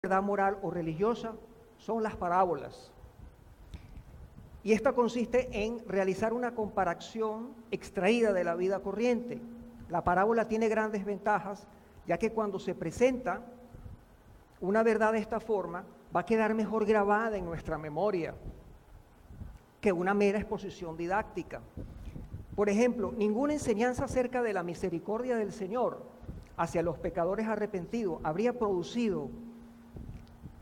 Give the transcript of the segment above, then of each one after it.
verdad moral o religiosa son las parábolas. Y esta consiste en realizar una comparación extraída de la vida corriente. La parábola tiene grandes ventajas, ya que cuando se presenta una verdad de esta forma, va a quedar mejor grabada en nuestra memoria que una mera exposición didáctica. Por ejemplo, ninguna enseñanza acerca de la misericordia del Señor hacia los pecadores arrepentidos habría producido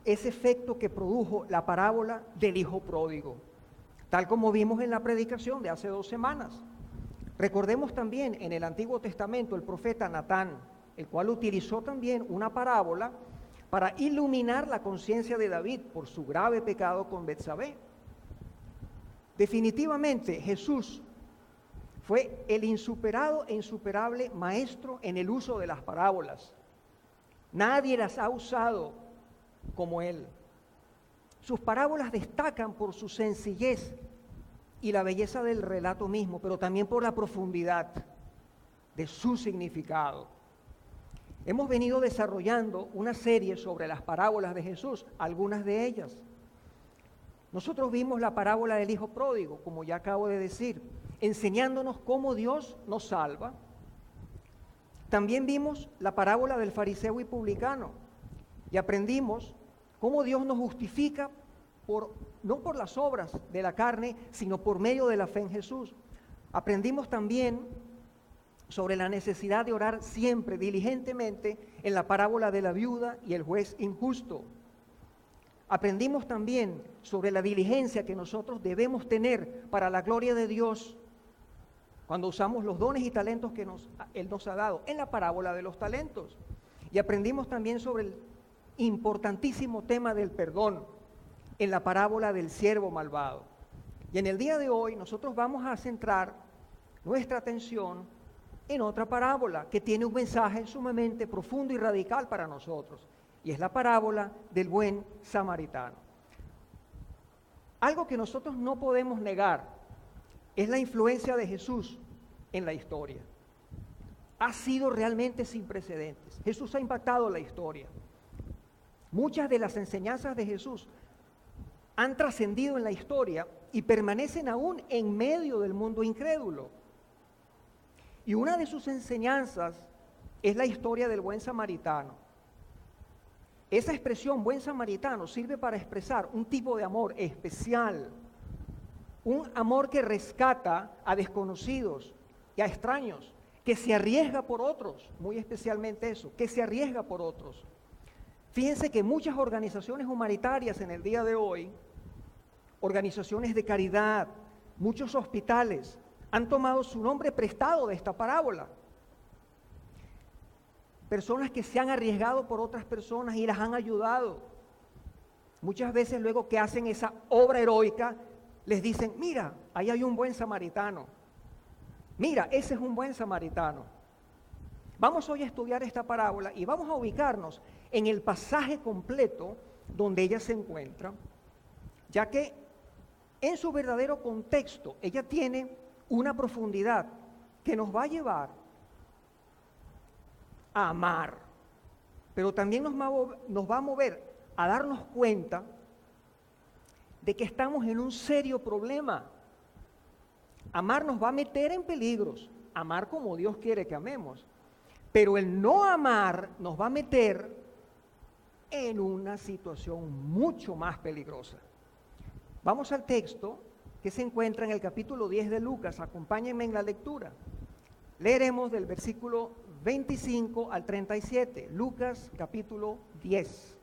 ese efecto que produjo la parábola del hijo pródigo, tal como vimos en la predicación de hace 2 semanas. Recordemos también en el Antiguo Testamento el profeta Natán, el cual utilizó también una parábola para iluminar la conciencia de David por su grave pecado con Betsabé. Definitivamente Jesús fue el insuperado e insuperable maestro en el uso de las parábolas. Nadie las ha usado como él. Sus parábolas destacan por su sencillez y la belleza del relato mismo, pero también por la profundidad de su significado. Hemos venido desarrollando una serie sobre las parábolas de Jesús, algunas de ellas. Nosotros vimos la parábola del hijo pródigo, como ya acabo de decir, enseñándonos cómo Dios nos salva. También vimos la parábola del fariseo y publicano y aprendimos cómo Dios nos justifica no por las obras de la carne, sino por medio de la fe en Jesús. Aprendimos también sobre la necesidad de orar siempre, diligentemente, en la parábola de la viuda y el juez injusto. Aprendimos también sobre la diligencia que nosotros debemos tener para la gloria de Dios cuando usamos los dones y talentos que Él nos ha dado, en la parábola de los talentos. Y aprendimos también sobre el importantísimo tema del perdón, en la parábola del siervo malvado. Y en el día de hoy nosotros vamos a centrar nuestra atención en otra parábola que tiene un mensaje sumamente profundo y radical para nosotros, y es la parábola del buen samaritano. Algo que nosotros no podemos negar es la influencia de Jesús en la historia. Ha sido realmente sin precedentes. Jesús ha impactado la historia. Muchas de las enseñanzas de Jesús han trascendido en la historia y permanecen aún en medio del mundo incrédulo. Y una de sus enseñanzas es la historia del buen samaritano. Esa expresión buen samaritano sirve para expresar un tipo de amor especial, un amor que rescata a desconocidos y a extraños, que se arriesga por otros, muy especialmente eso, que se arriesga por otros. Fíjense que muchas organizaciones humanitarias en el día de hoy, organizaciones de caridad, muchos hospitales, han tomado su nombre prestado de esta parábola. Personas que se han arriesgado por otras personas y las han ayudado. Muchas veces luego que hacen esa obra heroica, les dicen, mira, ahí hay un buen samaritano. Mira, ese es un buen samaritano. Vamos hoy a estudiar esta parábola y vamos a ubicarnos en el pasaje completo donde ella se encuentra, ya que en su verdadero contexto ella tiene una profundidad que nos va a llevar a amar, pero también nos va a mover a darnos cuenta de que estamos en un serio problema. Amar nos va a meter en peligros, amar como Dios quiere que amemos, pero el no amar nos va a meter en una situación mucho más peligrosa. Vamos al texto que se encuentra en el capítulo 10 de Lucas. Acompáñenme en la lectura. Leeremos del versículo 25 al 37. Lucas capítulo 10.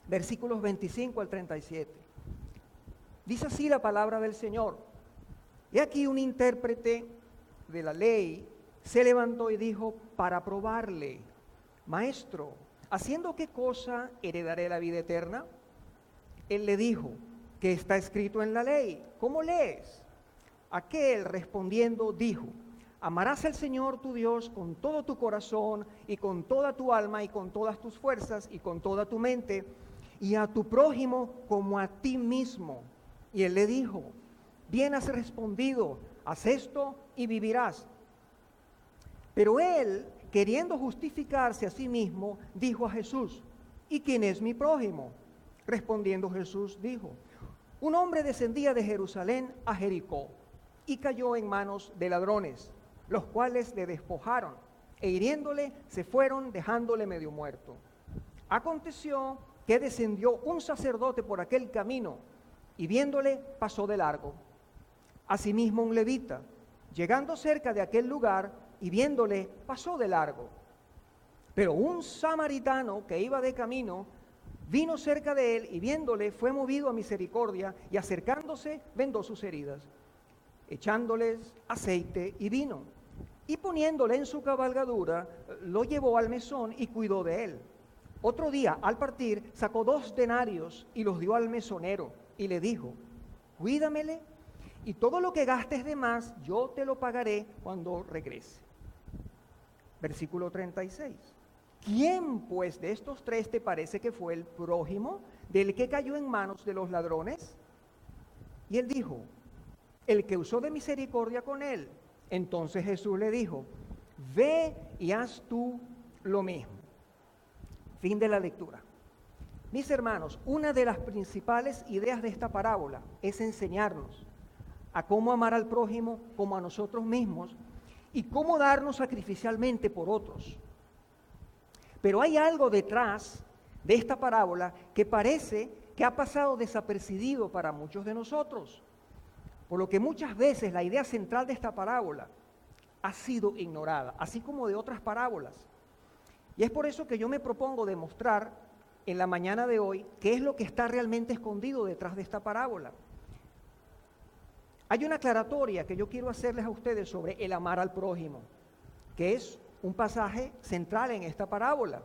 Versículos 25 al 37. Dice así la palabra del Señor. Y aquí un intérprete de la ley se levantó y dijo para probarle, Maestro, ¿haciendo qué cosa heredaré la vida eterna? Él le dijo, ¿qué está escrito en la ley? ¿Cómo lees? Aquel respondiendo dijo, amarás al Señor tu Dios con todo tu corazón y con toda tu alma y con todas tus fuerzas y con toda tu mente y a tu prójimo como a ti mismo. Y él le dijo, bien has respondido, haz esto y vivirás. Pero él, queriendo justificarse a sí mismo, dijo a Jesús, ¿Y quién es mi prójimo? Respondiendo Jesús dijo, un hombre descendía de Jerusalén a Jericó y cayó en manos de ladrones, los cuales le despojaron e hiriéndole se fueron dejándole medio muerto. Aconteció que descendió un sacerdote por aquel camino y viéndole pasó de largo. Asimismo un levita, llegando cerca de aquel lugar y viéndole pasó de largo. Pero un samaritano que iba de camino vino cerca de él y viéndole fue movido a misericordia y acercándose vendó sus heridas, echándoles aceite y vino. Y poniéndole en su cabalgadura, lo llevó al mesón y cuidó de él. Otro día, al partir, sacó 2 denarios y los dio al mesonero y le dijo, cuídamele y todo lo que gastes de más yo te lo pagaré cuando regrese. Versículo 36. ¿Quién pues de estos 3 te parece que fue el prójimo del que cayó en manos de los ladrones? Y él dijo, el que usó de misericordia con él. Entonces Jesús le dijo, ve y haz tú lo mismo. Fin de la lectura. Mis hermanos, una de las principales ideas de esta parábola es enseñarnos a cómo amar al prójimo como a nosotros mismos y cómo darnos sacrificialmente por otros. Pero hay algo detrás de esta parábola que parece que ha pasado desapercibido para muchos de nosotros. Por lo que muchas veces la idea central de esta parábola ha sido ignorada, así como de otras parábolas. Y es por eso que yo me propongo demostrar en la mañana de hoy qué es lo que está realmente escondido detrás de esta parábola. Hay una aclaratoria que yo quiero hacerles a ustedes sobre el amar al prójimo, que es un pasaje central en esta parábola.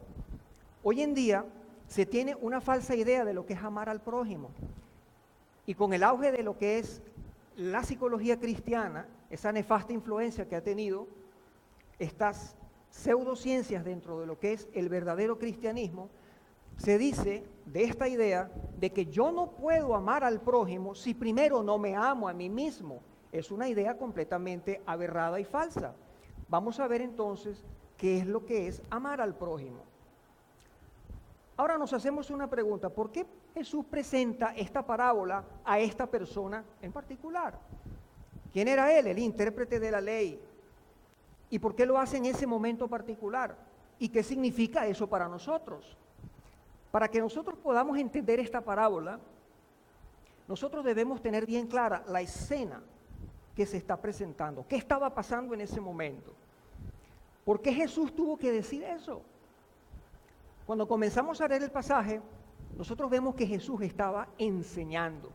Hoy en día se tiene una falsa idea de lo que es amar al prójimo. Y con el auge de lo que es la psicología cristiana, esa nefasta influencia que ha tenido estas pseudociencias dentro de lo que es el verdadero cristianismo, se dice de esta idea de que yo no puedo amar al prójimo si primero no me amo a mí mismo. Es una idea completamente aberrada y falsa. Vamos a ver entonces qué es lo que es amar al prójimo. Ahora nos hacemos una pregunta, ¿por qué Jesús presenta esta parábola a esta persona en particular? ¿Quién era él? El intérprete de la ley. ¿Y por qué lo hace en ese momento particular? ¿Y qué significa eso para nosotros? Para que nosotros podamos entender esta parábola, nosotros debemos tener bien clara la escena que se está presentando. ¿Qué estaba pasando en ese momento? ¿Por qué Jesús tuvo que decir eso? Cuando comenzamos a leer el pasaje, nosotros vemos que Jesús estaba enseñando.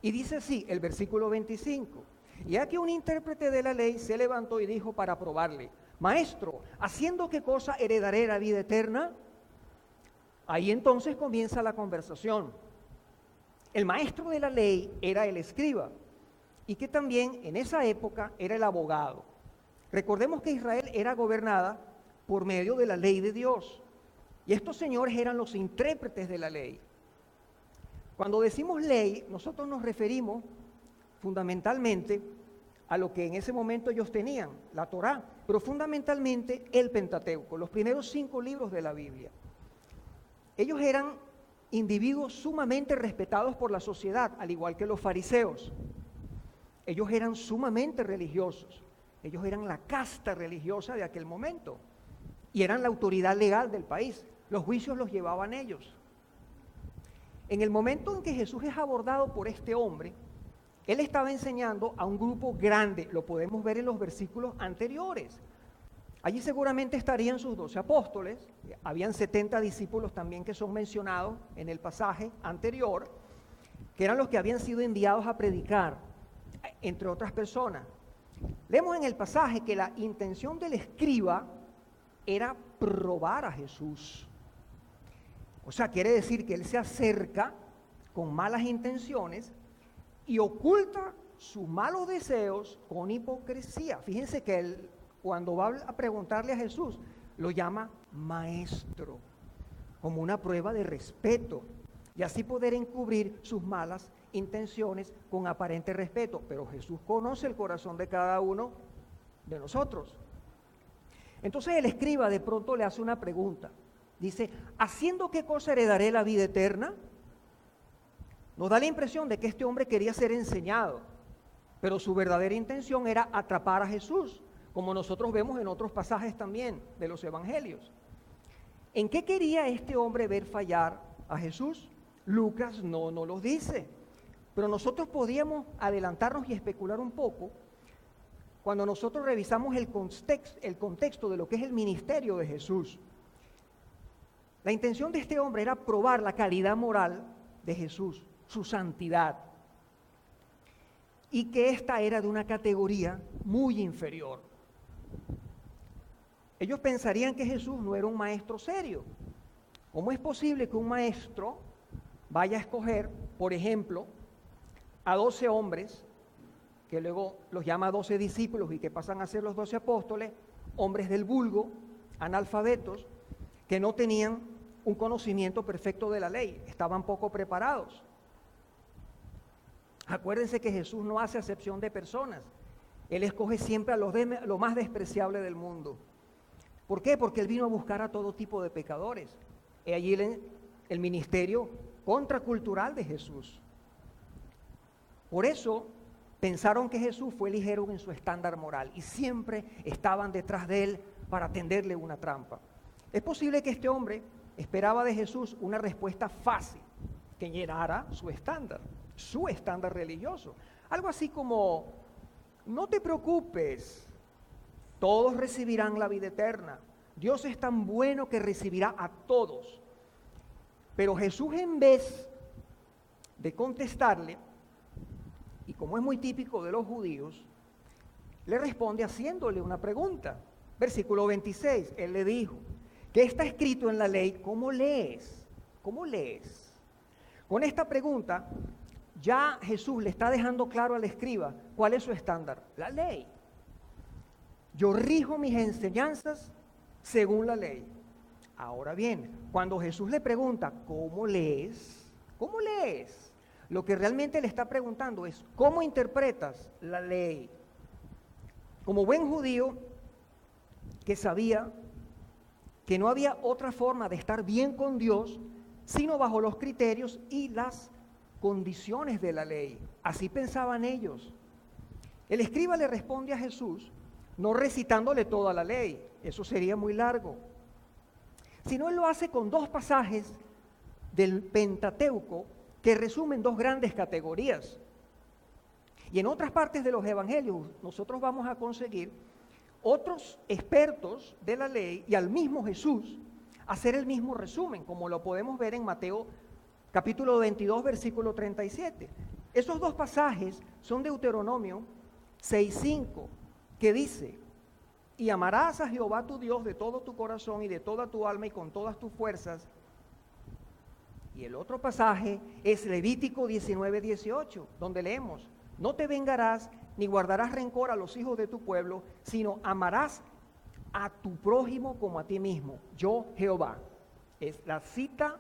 Y dice así, el versículo 25. Y aquí un intérprete de la ley se levantó y dijo para probarle, Maestro, ¿haciendo qué cosa heredaré la vida eterna? Ahí entonces comienza la conversación. El maestro de la ley era el escriba y que también en esa época era el abogado. Recordemos que Israel era gobernada por medio de la ley de Dios. Y estos señores eran los intérpretes de la ley. Cuando decimos ley, nosotros nos referimos fundamentalmente a lo que en ese momento ellos tenían, la Torá, pero fundamentalmente el Pentateuco, los primeros 5 libros de la Biblia. Ellos eran individuos sumamente respetados por la sociedad, al igual que los fariseos. Ellos eran sumamente religiosos. Ellos eran la casta religiosa de aquel momento y eran la autoridad legal del país. Los juicios los llevaban ellos. En el momento en que Jesús es abordado por este hombre, él estaba enseñando a un grupo grande, lo podemos ver en los versículos anteriores. Allí seguramente estarían sus 12 apóstoles, habían 70 discípulos también que son mencionados en el pasaje anterior, que eran los que habían sido enviados a predicar, entre otras personas. Leemos en el pasaje que la intención del escriba era probar a Jesús. O sea, quiere decir que él se acerca con malas intenciones y oculta sus malos deseos con hipocresía. Fíjense que él, cuando va a preguntarle a Jesús, lo llama maestro, como una prueba de respeto, y así poder encubrir sus malas intenciones con aparente respeto. Pero Jesús conoce el corazón de cada uno de nosotros. Entonces el escriba de pronto le hace una pregunta. Dice, ¿haciendo qué cosa heredaré la vida eterna? Nos da la impresión de que este hombre quería ser enseñado, pero su verdadera intención era atrapar a Jesús, como nosotros vemos en otros pasajes también de los evangelios. ¿En qué quería este hombre ver fallar a Jesús? Lucas no nos lo dice, pero nosotros podíamos adelantarnos y especular un poco cuando nosotros revisamos el contexto de lo que es el ministerio de Jesús. La intención de este hombre era probar la calidad moral de Jesús, su santidad, y que ésta era de una categoría muy inferior. Ellos pensarían que Jesús no era un maestro serio. ¿Cómo es posible que un maestro vaya a escoger, por ejemplo, a 12 hombres, que luego los llama 12 discípulos y que pasan a ser los 12 apóstoles, hombres del vulgo, analfabetos, que no tenían un conocimiento perfecto de la ley, estaban poco preparados? Acuérdense que Jesús no hace acepción de personas. Él escoge siempre a lo más despreciable del mundo. ¿Por qué? Porque Él vino a buscar a todo tipo de pecadores. He allí el ministerio contracultural de Jesús. Por eso pensaron que Jesús fue ligero en su estándar moral y siempre estaban detrás de Él para tenderle una trampa. Es posible que este hombre esperaba de Jesús una respuesta fácil, que llenara su estándar religioso. Algo así como, no te preocupes, todos recibirán la vida eterna. Dios es tan bueno que recibirá a todos. Pero Jesús, en vez de contestarle, y como es muy típico de los judíos, le responde haciéndole una pregunta. Versículo 26, Él le dijo, ¿qué está escrito en la ley? ¿Cómo lees? ¿Cómo lees? Con esta pregunta, ya Jesús le está dejando claro al escriba cuál es su estándar, la ley. Yo rijo mis enseñanzas según la ley. Ahora bien, cuando Jesús le pregunta, ¿cómo lees? ¿Cómo lees? Lo que realmente le está preguntando es, ¿cómo interpretas la ley? Como buen judío que sabía que no había otra forma de estar bien con Dios, sino bajo los criterios y las condiciones de la ley. Así pensaban ellos. El escriba le responde a Jesús, no recitándole toda la ley, eso sería muy largo, sino él lo hace con dos pasajes del Pentateuco que resumen dos grandes categorías. Y en otras partes de los evangelios nosotros vamos a conseguir otros expertos de la ley y al mismo Jesús hacer el mismo resumen, como lo podemos ver en Mateo capítulo 22, versículo 37. Esos dos pasajes son de Deuteronomio 6:5, que dice, y amarás a Jehová tu Dios de todo tu corazón y de toda tu alma y con todas tus fuerzas. Y el otro pasaje es Levítico 19:18, donde leemos, no te vengarás ni guardarás rencor a los hijos de tu pueblo, sino amarás a tu prójimo como a ti mismo, yo Jehová. Es la cita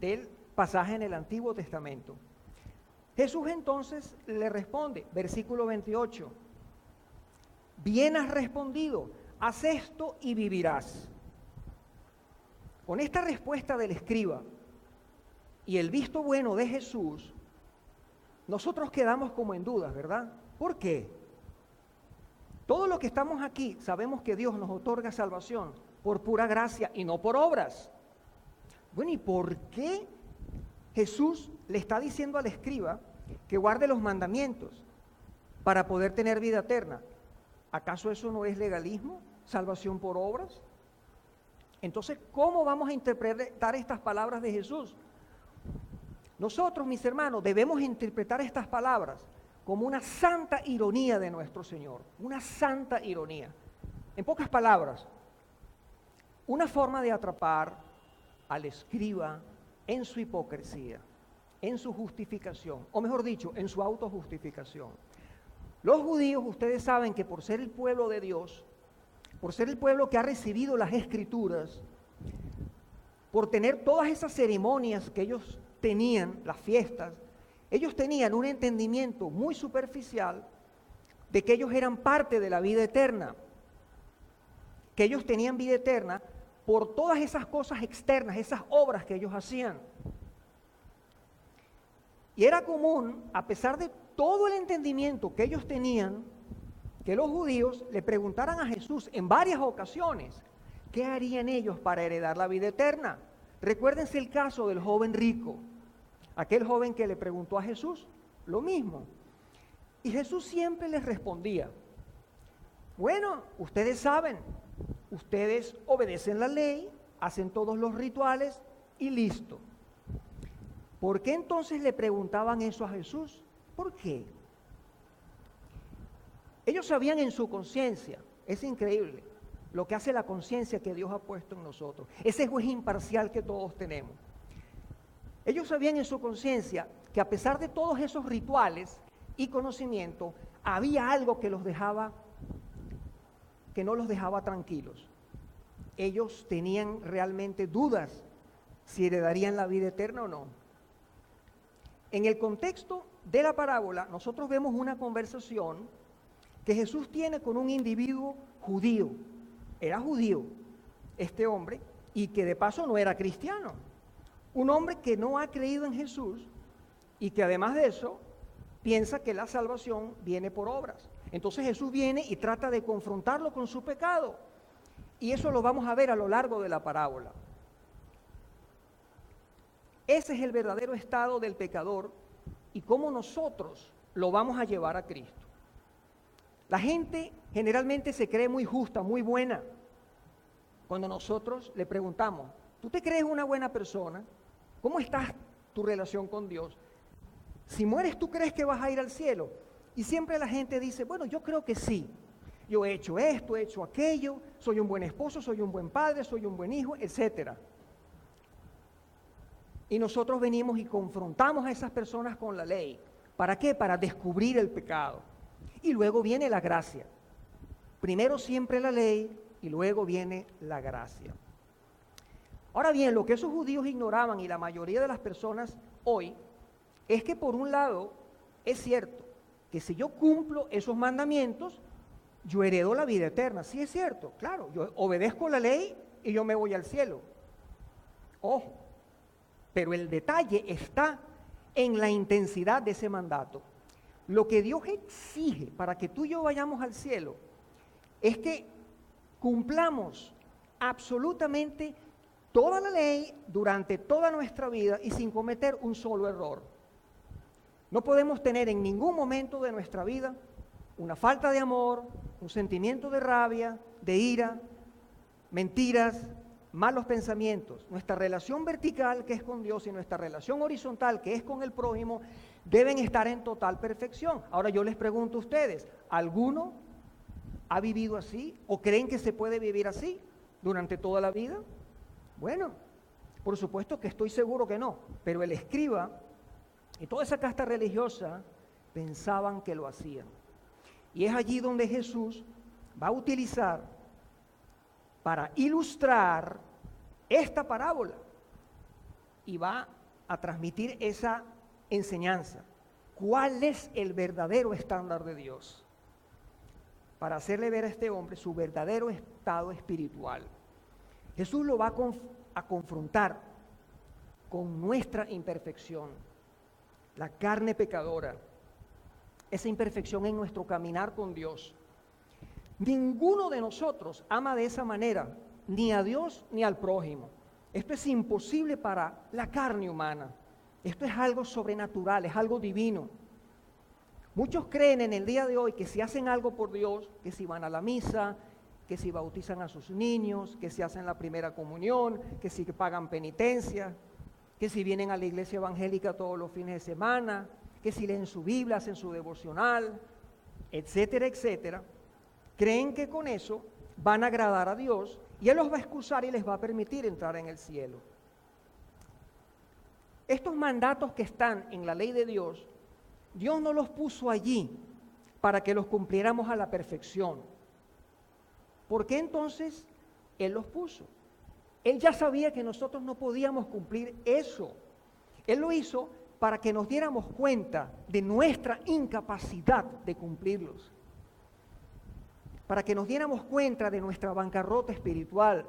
del pasaje en el Antiguo Testamento. Jesús entonces le responde, versículo 28, bien has respondido, haz esto y vivirás. Con esta respuesta del escriba y el visto bueno de Jesús, nosotros quedamos como en dudas, ¿verdad? ¿Por qué? Todos los que estamos aquí sabemos que Dios nos otorga salvación por pura gracia y no por obras. Bueno, ¿y por qué Jesús le está diciendo al escriba que guarde los mandamientos para poder tener vida eterna? ¿Acaso eso no es legalismo? ¿Salvación por obras? Entonces, ¿cómo vamos a interpretar estas palabras de Jesús? Nosotros, mis hermanos, debemos interpretar estas palabras como una santa ironía de nuestro Señor, una santa ironía. En pocas palabras, una forma de atrapar al escriba en su hipocresía, en su justificación, o mejor dicho, en su autojustificación. Los judíos, ustedes saben que por ser el pueblo de Dios, por ser el pueblo que ha recibido las Escrituras, por tener todas esas ceremonias que ellos tenían, las fiestas, ellos tenían un entendimiento muy superficial de que ellos eran parte de la vida eterna, que ellos tenían vida eterna por todas esas cosas externas, esas obras que ellos hacían. Y era común, a pesar de todo el entendimiento que ellos tenían, que los judíos le preguntaran a Jesús en varias ocasiones, ¿qué harían ellos para heredar la vida eterna? Recuérdense el caso del joven rico, aquel joven que le preguntó a Jesús lo mismo. Y Jesús siempre les respondía, bueno, ustedes saben, ustedes obedecen la ley, hacen todos los rituales y listo. ¿Por qué entonces le preguntaban eso a Jesús? ¿Por qué? Ellos sabían en su conciencia, es increíble lo que hace la conciencia que Dios ha puesto en nosotros, ese juez imparcial que todos tenemos. Ellos sabían en su conciencia que a pesar de todos esos rituales y conocimiento, había algo que no los dejaba tranquilos. Ellos tenían realmente dudas si heredarían la vida eterna o no. En el contexto de la parábola, nosotros vemos una conversación que Jesús tiene con un individuo judío. Era judío este hombre y que de paso no era cristiano. Un hombre que no ha creído en Jesús y que además de eso piensa que la salvación viene por obras. Entonces Jesús viene y trata de confrontarlo con su pecado. Y eso lo vamos a ver a lo largo de la parábola. Ese es el verdadero estado del pecador y cómo nosotros lo vamos a llevar a Cristo. La gente generalmente se cree muy justa, muy buena. Cuando nosotros le preguntamos, ¿tú te crees una buena persona? ¿Cómo está tu relación con Dios? Si mueres, ¿tú crees que vas a ir al cielo? Y siempre la gente dice, bueno, yo creo que sí. Yo he hecho esto, he hecho aquello, soy un buen esposo, soy un buen padre, soy un buen hijo, etc. Y nosotros venimos y confrontamos a esas personas con la ley. ¿Para qué? Para descubrir el pecado. Y luego viene la gracia. Primero siempre la ley y luego viene la gracia. Ahora bien, lo que esos judíos ignoraban y la mayoría de las personas hoy es que por un lado es cierto que si yo cumplo esos mandamientos, yo heredo la vida eterna. Sí es cierto, claro, yo obedezco la ley y yo me voy al cielo. Ojo, pero el detalle está en la intensidad de ese mandato. Lo que Dios exige para que tú y yo vayamos al cielo es que cumplamos absolutamente toda la ley durante toda nuestra vida y sin cometer un solo error. No podemos tener en ningún momento de nuestra vida una falta de amor, un sentimiento de rabia, de ira, mentiras, malos pensamientos. Nuestra relación vertical, que es con Dios, y nuestra relación horizontal, que es con el prójimo, deben estar en total perfección. Ahora yo les pregunto a ustedes, ¿alguno ha vivido así o creen que se puede vivir así durante toda la vida? Bueno, por supuesto que estoy seguro que no, pero el escriba y toda esa casta religiosa pensaban que lo hacían. Y es allí donde Jesús va a utilizar para ilustrar esta parábola y va a transmitir esa enseñanza. ¿Cuál es el verdadero estándar de Dios? Para hacerle ver a este hombre su verdadero estado espiritual. Jesús lo va a confrontar con nuestra imperfección, la carne pecadora, esa imperfección en nuestro caminar con Dios. Ninguno de nosotros ama de esa manera, ni a Dios ni al prójimo. Esto es imposible para la carne humana. Esto es algo sobrenatural, es algo divino. Muchos creen en el día de hoy que si hacen algo por Dios, que si van a la misa, que si bautizan a sus niños, que si hacen la primera comunión, que si pagan penitencia, que si vienen a la iglesia evangélica todos los fines de semana, que si leen su Biblia, hacen su devocional, etcétera, etcétera, creen que con eso van a agradar a Dios y Él los va a excusar y les va a permitir entrar en el cielo. Estos mandatos que están en la ley de Dios, Dios no los puso allí para que los cumpliéramos a la perfección. ¿Por qué entonces Él los puso? Él ya sabía que nosotros no podíamos cumplir eso. Él lo hizo para que nos diéramos cuenta de nuestra incapacidad de cumplirlos. Para que nos diéramos cuenta de nuestra bancarrota espiritual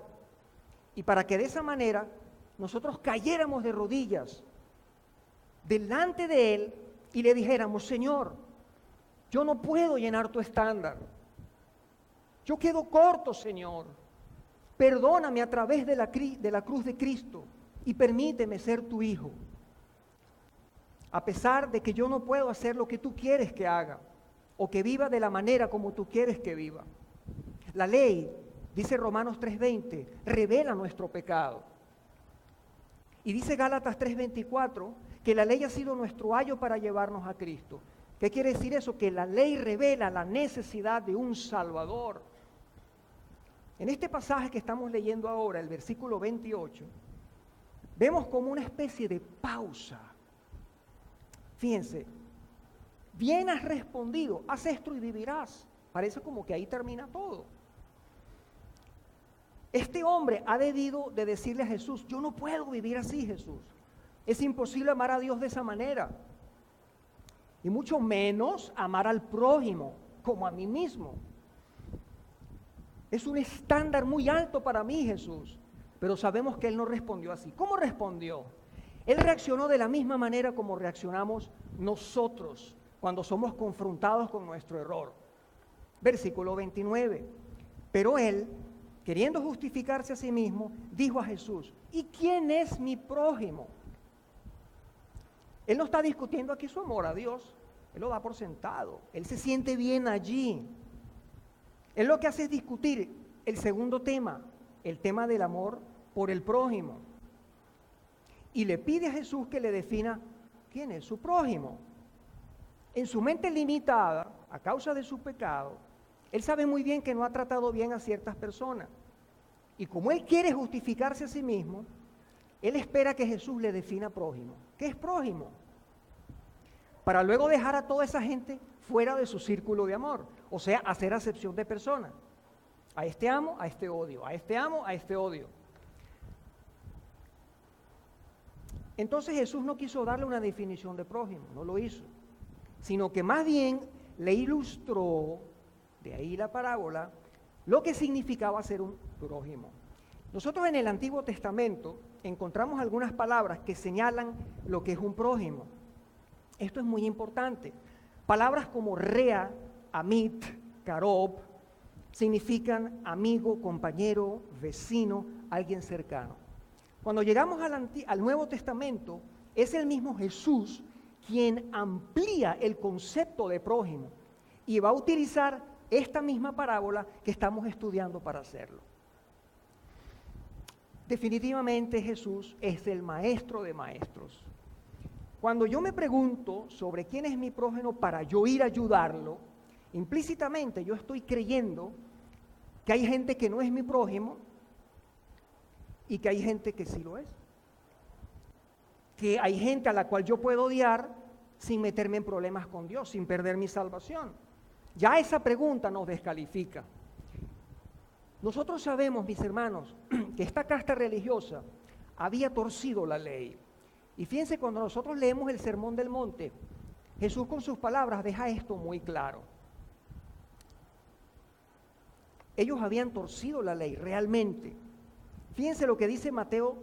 Y para que de esa manera nosotros cayéramos de rodillas delante de Él y le dijéramos: Señor, yo no puedo llenar tu estándar. Yo quedo corto, Señor. Perdóname a través de la cruz de Cristo y permíteme ser tu hijo. A pesar de que yo no puedo hacer lo que tú quieres que haga o que viva de la manera como tú quieres que viva. La ley, dice Romanos 3:20, revela nuestro pecado. Y dice Gálatas 3:24 que la ley ha sido nuestro ayo para llevarnos a Cristo. ¿Qué quiere decir eso? Que la ley revela la necesidad de un Salvador. En este pasaje que estamos leyendo ahora, el versículo 28, vemos como una especie de pausa. Fíjense, bien has respondido, haz esto y vivirás. Parece como que ahí termina todo. Este hombre ha debido de decirle a Jesús: yo no puedo vivir así, Jesús. Es imposible amar a Dios de esa manera. Y mucho menos amar al prójimo como a mí mismo. Es un estándar muy alto para mí, Jesús. Pero sabemos que Él no respondió así. ¿Cómo respondió? Él reaccionó de la misma manera como reaccionamos nosotros cuando somos confrontados con nuestro error. Versículo 29. Pero Él, queriendo justificarse a sí mismo, dijo a Jesús: ¿y quién es mi prójimo? Él no está discutiendo aquí su amor a Dios. Él lo da por sentado. Él se siente bien allí. Él lo que hace es discutir el segundo tema, el tema del amor por el prójimo. Y le pide a Jesús que le defina quién es su prójimo. En su mente limitada, a causa de su pecado, él sabe muy bien que no ha tratado bien a ciertas personas. Y como él quiere justificarse a sí mismo, él espera que Jesús le defina prójimo. ¿Qué es prójimo? Para luego dejar a toda esa gente fuera de su círculo de amor. O sea, hacer acepción de personas. A este amo, a este odio. A este amo, a este odio. Entonces Jesús no quiso darle una definición de prójimo, no lo hizo. Sino que más bien le ilustró, de ahí la parábola, lo que significaba ser un prójimo. Nosotros en el Antiguo Testamento encontramos algunas palabras que señalan lo que es un prójimo. Esto es muy importante. Palabras como rea, amit, karob, significan amigo, compañero, vecino, alguien cercano. Cuando llegamos al Nuevo Testamento, es el mismo Jesús quien amplía el concepto de prójimo y va a utilizar esta misma parábola que estamos estudiando para hacerlo. Definitivamente Jesús es el maestro de maestros. Cuando yo me pregunto sobre quién es mi prójimo para yo ir a ayudarlo, implícitamente yo estoy creyendo que hay gente que no es mi prójimo y que hay gente que sí lo es. Que hay gente a la cual yo puedo odiar sin meterme en problemas con Dios, sin perder mi salvación. Ya esa pregunta nos descalifica. Nosotros sabemos, mis hermanos, que esta casta religiosa había torcido la ley. Y fíjense, cuando nosotros leemos el Sermón del Monte, Jesús con sus palabras deja esto muy claro. Ellos habían torcido la ley, realmente. Fíjense lo que dice Mateo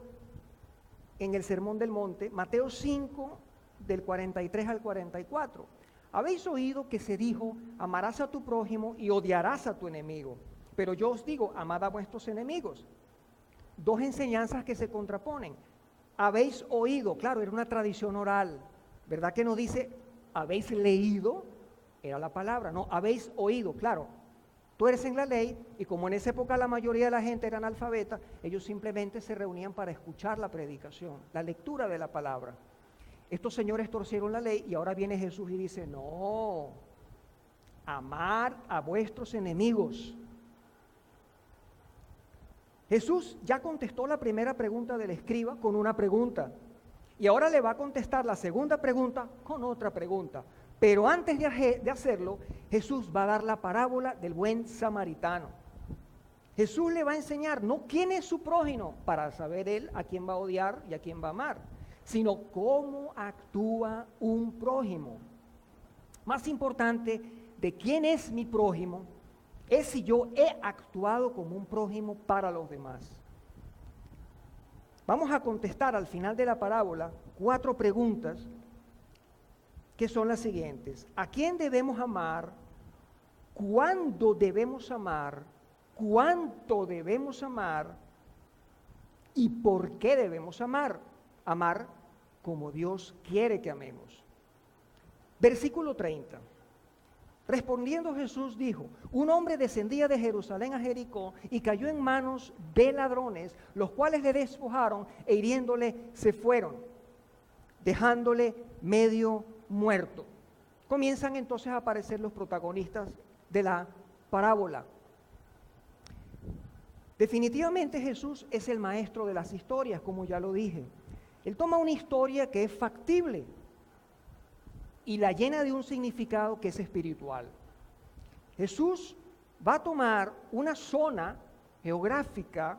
en el Sermón del Monte, Mateo 5, del 43 al 44. Habéis oído que se dijo: amarás a tu prójimo y odiarás a tu enemigo. Pero yo os digo: amad a vuestros enemigos. Dos enseñanzas que se contraponen. Habéis oído, claro, era una tradición oral, ¿verdad? Que no dice habéis leído, era la palabra, no, habéis oído, claro. Tú eres en la ley, y como en esa época la mayoría de la gente era analfabeta, ellos simplemente se reunían para escuchar la predicación, la lectura de la palabra. Estos señores torcieron la ley y ahora viene Jesús y dice: no, amar a vuestros enemigos. Jesús ya contestó la primera pregunta del escriba con una pregunta, y ahora le va a contestar la segunda pregunta con otra pregunta. Pero antes de hacerlo, Jesús va a dar la parábola del buen samaritano. Jesús le va a enseñar no quién es su prójimo, para saber él a quién va a odiar y a quién va a amar, sino cómo actúa un prójimo. Más importante de quién es mi prójimo es si yo he actuado como un prójimo para los demás. Vamos a contestar al final de la parábola 4 preguntas que son las siguientes. ¿A quién debemos amar? ¿Cuándo debemos amar? ¿Cuánto debemos amar? ¿Y por qué debemos amar? Amar como Dios quiere que amemos. Versículo 30. Respondiendo Jesús dijo, un hombre descendía de Jerusalén a Jericó y cayó en manos de ladrones, los cuales le despojaron e hiriéndole se fueron, dejándole medio muerto. Comienzan entonces a aparecer los protagonistas de la parábola. Definitivamente Jesús es el maestro de las historias, como ya lo dije. Él toma una historia que es factible y la llena de un significado que es espiritual. Jesús va a tomar una zona geográfica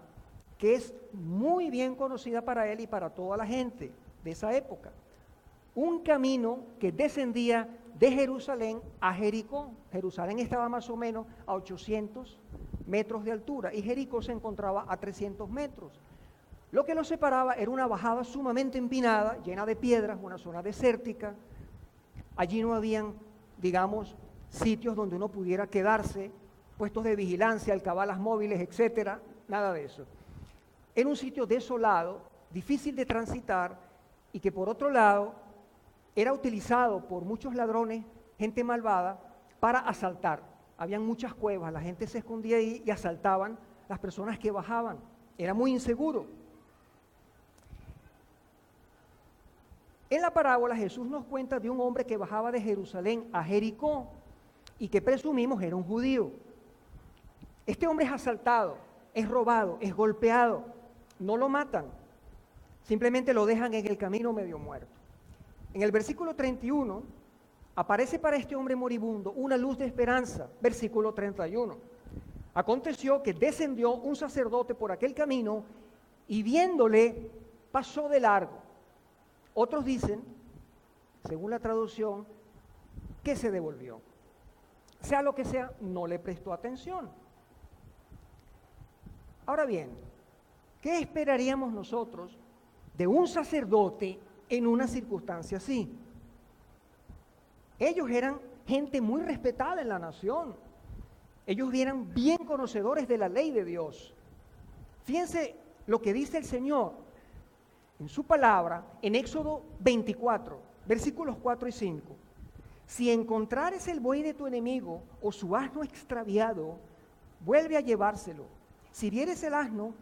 que es muy bien conocida para él y para toda la gente de esa época. Un camino que descendía de Jerusalén a Jericó. Jerusalén estaba más o menos a 800 metros de altura y Jericó se encontraba a 300 metros. Lo que los separaba era una bajada sumamente empinada, llena de piedras, una zona desértica. Allí no habían, digamos, sitios donde uno pudiera quedarse, puestos de vigilancia, alcabalas móviles, etcétera, nada de eso. Era un sitio desolado, difícil de transitar y que por otro lado era utilizado por muchos ladrones, gente malvada, para asaltar. Habían muchas cuevas, la gente se escondía ahí y asaltaban las personas que bajaban. Era muy inseguro. En la parábola Jesús nos cuenta de un hombre que bajaba de Jerusalén a Jericó y que presumimos era un judío. Este hombre es asaltado, es robado, es golpeado, no lo matan, simplemente lo dejan en el camino medio muerto. En el versículo 31 aparece para este hombre moribundo una luz de esperanza, versículo 31. Aconteció que descendió un sacerdote por aquel camino y viéndole pasó de largo. Otros dicen, según la traducción, que se devolvió. Sea lo que sea, no le prestó atención. Ahora bien, ¿qué esperaríamos nosotros de un sacerdote en una circunstancia así? Ellos eran gente muy respetada en la nación. Ellos eran bien conocedores de la ley de Dios. Fíjense lo que dice el Señor en su palabra, en Éxodo 24, versículos 4 y 5. Si encontrares el buey de tu enemigo o su asno extraviado, vuelve a llevárselo. Si vieres el asno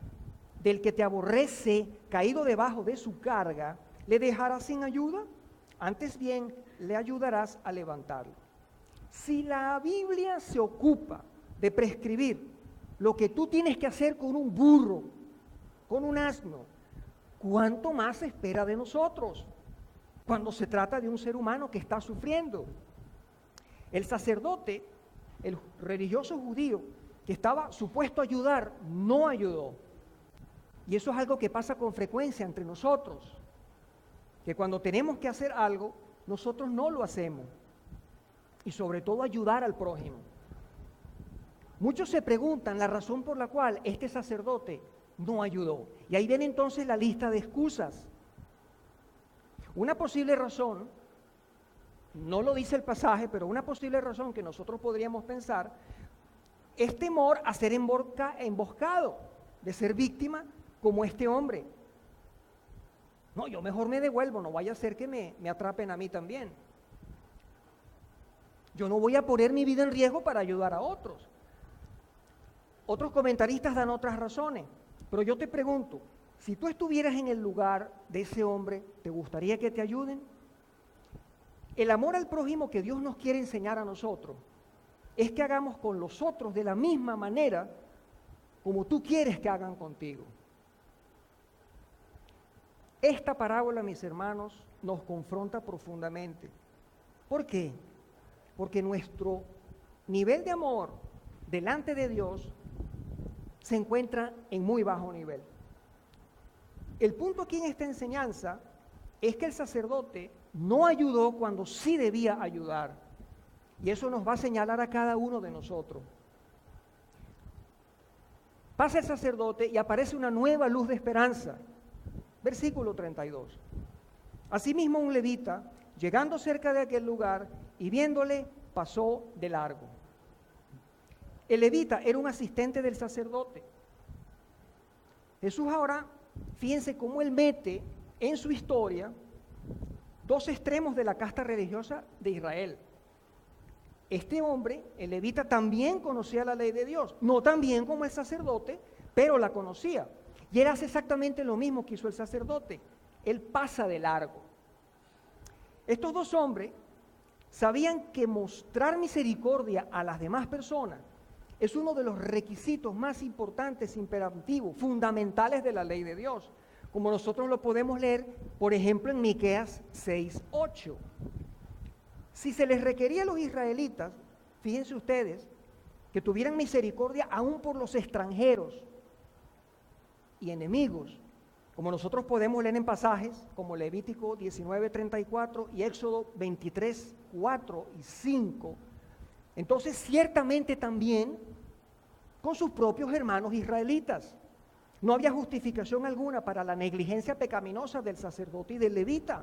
del que te aborrece caído debajo de su carga, ¿le dejarás sin ayuda? Antes bien, le ayudarás a levantarlo. Si la Biblia se ocupa de prescribir lo que tú tienes que hacer con un burro, con un asno, ¿cuánto más se espera de nosotros cuando se trata de un ser humano que está sufriendo? El sacerdote, el religioso judío que estaba supuesto a ayudar, no ayudó. Y eso es algo que pasa con frecuencia entre nosotros, que cuando tenemos que hacer algo, nosotros no lo hacemos. Y sobre todo ayudar al prójimo. Muchos se preguntan la razón por la cual este sacerdote no ayudó. Y ahí viene entonces la lista de excusas. Una posible razón, no lo dice el pasaje, pero una posible razón que nosotros podríamos pensar, es temor a ser emboscado, de ser víctima como este hombre. No, yo mejor me devuelvo, no vaya a ser que me atrapen a mí también. Yo no voy a poner mi vida en riesgo para ayudar a otros. Otros comentaristas dan otras razones. Pero yo te pregunto, si tú estuvieras en el lugar de ese hombre, ¿te gustaría que te ayuden? El amor al prójimo que Dios nos quiere enseñar a nosotros es que hagamos con los otros de la misma manera como tú quieres que hagan contigo. Esta parábola, mis hermanos, nos confronta profundamente. ¿Por qué? Porque nuestro nivel de amor delante de Dios se encuentra en muy bajo nivel. El punto aquí en esta enseñanza es que el sacerdote no ayudó cuando sí debía ayudar. Y eso nos va a señalar a cada uno de nosotros. Pasa el sacerdote y aparece una nueva luz de esperanza. Versículo 32. Asimismo un levita, llegando cerca de aquel lugar y viéndole, pasó de largo. El levita era un asistente del sacerdote. Jesús ahora, fíjense cómo él mete en su historia dos extremos de la casta religiosa de Israel. Este hombre, el levita, también conocía la ley de Dios, no tan bien como el sacerdote, pero la conocía. Y él hace exactamente lo mismo que hizo el sacerdote. Él pasa de largo. Estos dos hombres sabían que mostrar misericordia a las demás personas es uno de los requisitos más importantes, imperativos, fundamentales de la ley de Dios, como nosotros lo podemos leer, por ejemplo, en Miqueas 6:8. Si se les requería a los israelitas, fíjense ustedes, que tuvieran misericordia aún por los extranjeros y enemigos, como nosotros podemos leer en pasajes como Levítico 19:34 y Éxodo 23:4 y 5, entonces ciertamente también con sus propios hermanos israelitas. No había justificación alguna para la negligencia pecaminosa del sacerdote y del levita.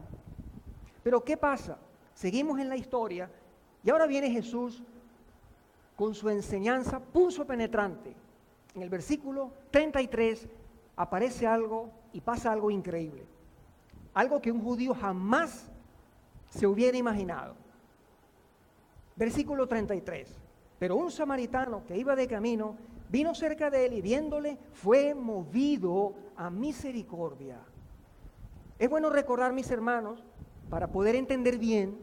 Pero ¿qué pasa? Seguimos en la historia y ahora viene Jesús con su enseñanza pulso penetrante. En el versículo 33 aparece algo y pasa algo increíble. Algo que un judío jamás se hubiera imaginado. Versículo 33. Pero un samaritano que iba de camino vino cerca de él y viéndole fue movido a misericordia. Es bueno recordar, mis hermanos, para poder entender bien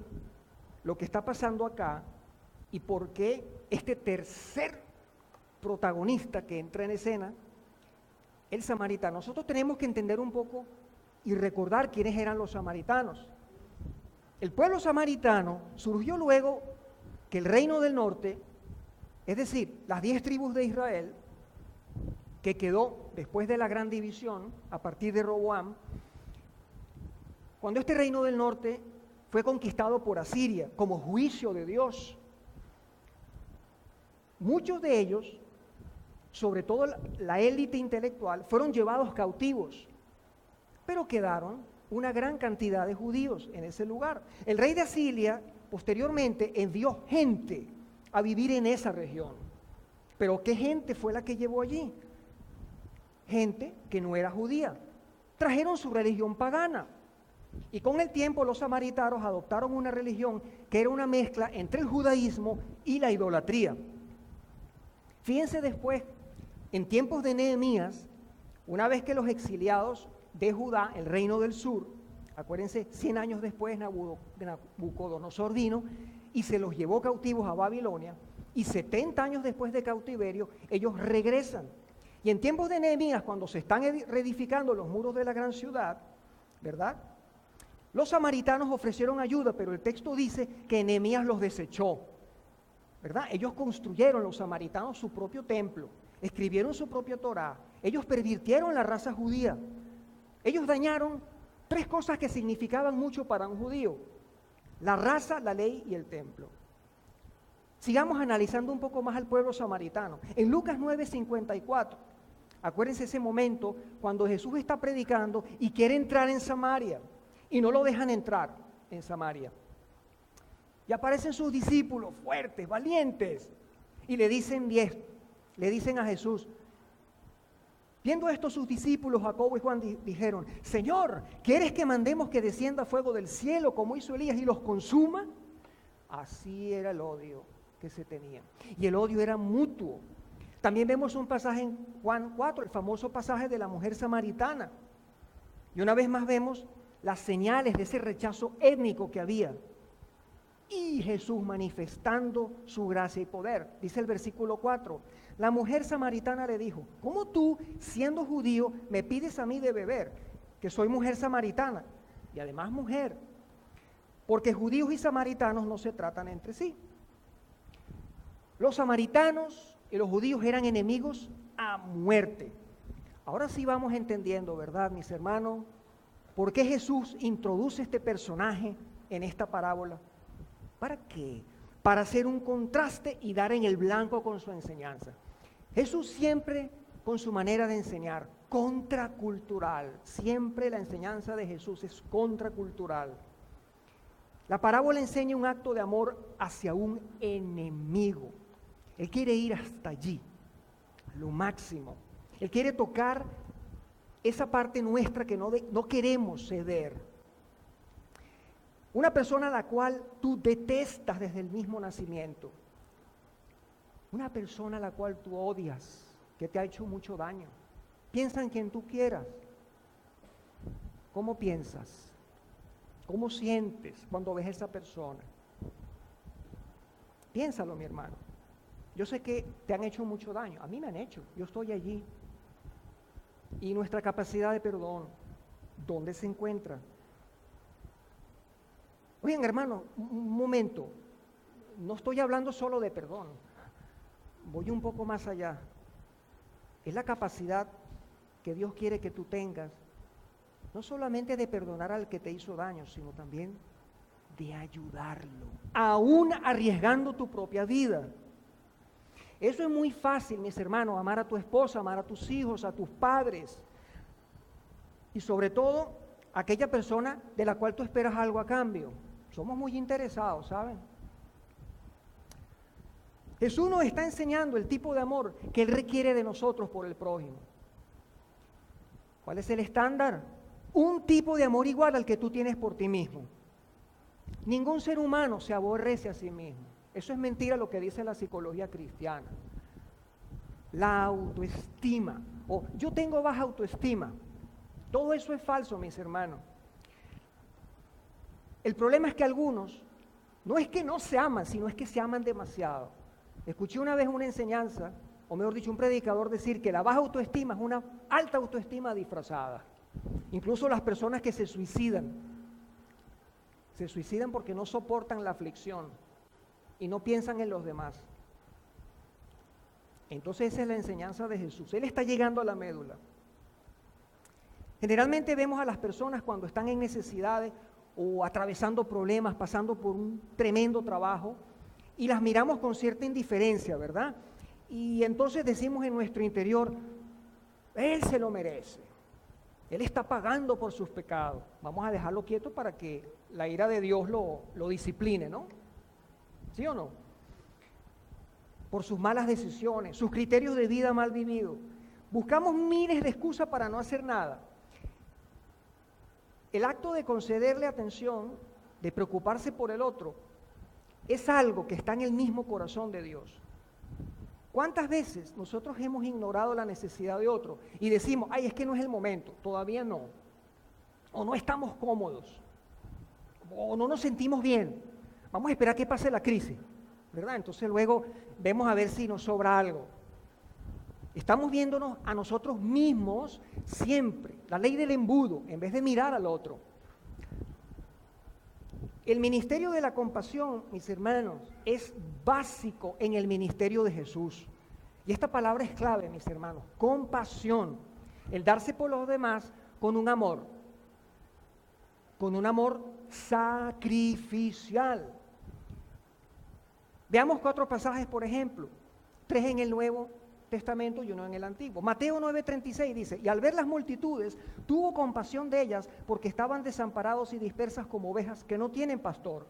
lo que está pasando acá y por qué este tercer protagonista que entra en escena, el samaritano. Nosotros tenemos que entender un poco y recordar quiénes eran los samaritanos. El pueblo samaritano surgió luego que el reino del norte, es decir, las 10 tribus de Israel, que quedó después de la gran división a partir de Roboam, cuando este reino del norte fue conquistado por Asiria como juicio de Dios, muchos de ellos, sobre todo la élite intelectual, fueron llevados cautivos, pero quedaron una gran cantidad de judíos en ese lugar. El rey de Asiria posteriormente envió gente a vivir en esa región. Pero ¿qué gente fue la que llevó allí? Gente que no era judía. Trajeron su religión pagana. Y con el tiempo los samaritanos adoptaron una religión que era una mezcla entre el judaísmo y la idolatría. Fíjense después, en tiempos de Nehemías, una vez que los exiliados de Judá, el reino del sur, acuérdense, 100 años después Nabucodonosor vino y se los llevó cautivos a Babilonia, y 70 años después de cautiverio, ellos regresan. Y en tiempos de Nehemías, cuando se están reedificando los muros de la gran ciudad, ¿verdad?, los samaritanos ofrecieron ayuda, pero el texto dice que Nehemías los desechó, ¿verdad? Ellos construyeron, los samaritanos, su propio templo, escribieron su propia Torá, ellos pervirtieron la raza judía, ellos dañaron 3 cosas que significaban mucho para un judío: la raza, la ley y el templo. Sigamos analizando un poco más al pueblo samaritano. En Lucas 9:54, acuérdense ese momento cuando Jesús está predicando y quiere entrar en Samaria y no lo dejan entrar en Samaria. Y aparecen sus discípulos fuertes, valientes, y le dicen a Jesús, viendo esto sus discípulos, Jacobo y Juan, dijeron: Señor, ¿quieres que mandemos que descienda fuego del cielo como hizo Elías y los consuma? Así era el odio que se tenía. Y el odio era mutuo. También vemos un pasaje en Juan 4, el famoso pasaje de la mujer samaritana. Y una vez más vemos las señales de ese rechazo étnico que había. Y Jesús manifestando su gracia y poder. Dice el versículo 4, la mujer samaritana le dijo: ¿cómo tú, siendo judío, me pides a mí de beber, que soy mujer samaritana? Y además mujer, porque judíos y samaritanos no se tratan entre sí. Los samaritanos y los judíos eran enemigos a muerte. Ahora sí vamos entendiendo, ¿verdad, mis hermanos? ¿Por qué Jesús introduce este personaje en esta parábola? ¿Para qué? Para hacer un contraste y dar en el blanco con su enseñanza. Jesús siempre, con su manera de enseñar, contracultural. Siempre la enseñanza de Jesús es contracultural. La parábola enseña un acto de amor hacia un enemigo. Él quiere ir hasta allí, lo máximo. Él quiere tocar esa parte nuestra que no queremos ceder. Una persona a la cual tú detestas desde el mismo nacimiento. Una persona a la cual tú odias, que te ha hecho mucho daño. Piensa en quien tú quieras. ¿Cómo piensas? ¿Cómo sientes cuando ves a esa persona? Piénsalo, mi hermano. Yo sé que te han hecho mucho daño. A mí me han hecho. Yo estoy allí. Y nuestra capacidad de perdón, ¿dónde se encuentra? Oigan, hermano, un momento. No estoy hablando solo de perdón. Voy un poco más allá. Es la capacidad que Dios quiere que tú tengas, no solamente de perdonar al que te hizo daño, sino también de ayudarlo, aún arriesgando tu propia vida. Eso es muy fácil, mis hermanos, amar a tu esposa, amar a tus hijos, a tus padres, y sobre todo, aquella persona de la cual tú esperas algo a cambio. Somos muy interesados, ¿saben? Jesús nos está enseñando el tipo de amor que Él requiere de nosotros por el prójimo. ¿Cuál es el estándar? Un tipo de amor igual al que tú tienes por ti mismo. Ningún ser humano se aborrece a sí mismo. Eso es mentira lo que dice la psicología cristiana. La autoestima, o yo tengo baja autoestima. Todo eso es falso, mis hermanos. El problema es que algunos, no es que no se aman, sino es que se aman demasiado. Escuché una vez una enseñanza, o mejor dicho, un predicador decir que la baja autoestima es una alta autoestima disfrazada. Incluso las personas que se suicidan porque no soportan la aflicción y no piensan en los demás. Entonces esa es la enseñanza de Jesús. Él está llegando a la médula. Generalmente vemos a las personas cuando están en necesidades o atravesando problemas, pasando por un tremendo trabajo, y las miramos con cierta indiferencia, ¿verdad? Y entonces decimos en nuestro interior, Él se lo merece. Él está pagando por sus pecados. Vamos a dejarlo quieto para que la ira de Dios lo discipline, ¿no? ¿Sí o no? Por sus malas decisiones, sus criterios de vida mal vividos. Buscamos miles de excusas para no hacer nada. El acto de concederle atención, de preocuparse por el otro, es algo que está en el mismo corazón de Dios. ¿Cuántas veces nosotros hemos ignorado la necesidad de otro y decimos, ay, es que no es el momento, todavía no, o no estamos cómodos, o no nos sentimos bien, vamos a esperar que pase la crisis, ¿verdad? Entonces luego vemos a ver si nos sobra algo. Estamos viéndonos a nosotros mismos siempre, la ley del embudo, en vez de mirar al otro. El ministerio de la compasión, mis hermanos, es básico en el ministerio de Jesús. Y esta palabra es clave, mis hermanos, compasión, el darse por los demás con un amor sacrificial. Veamos 4 pasajes, por ejemplo, 3 en el Nuevo Testamento y 1 en el Antiguo. Mateo 9:36 dice, y al ver las multitudes, tuvo compasión de ellas porque estaban desamparados y dispersas como ovejas que no tienen pastor.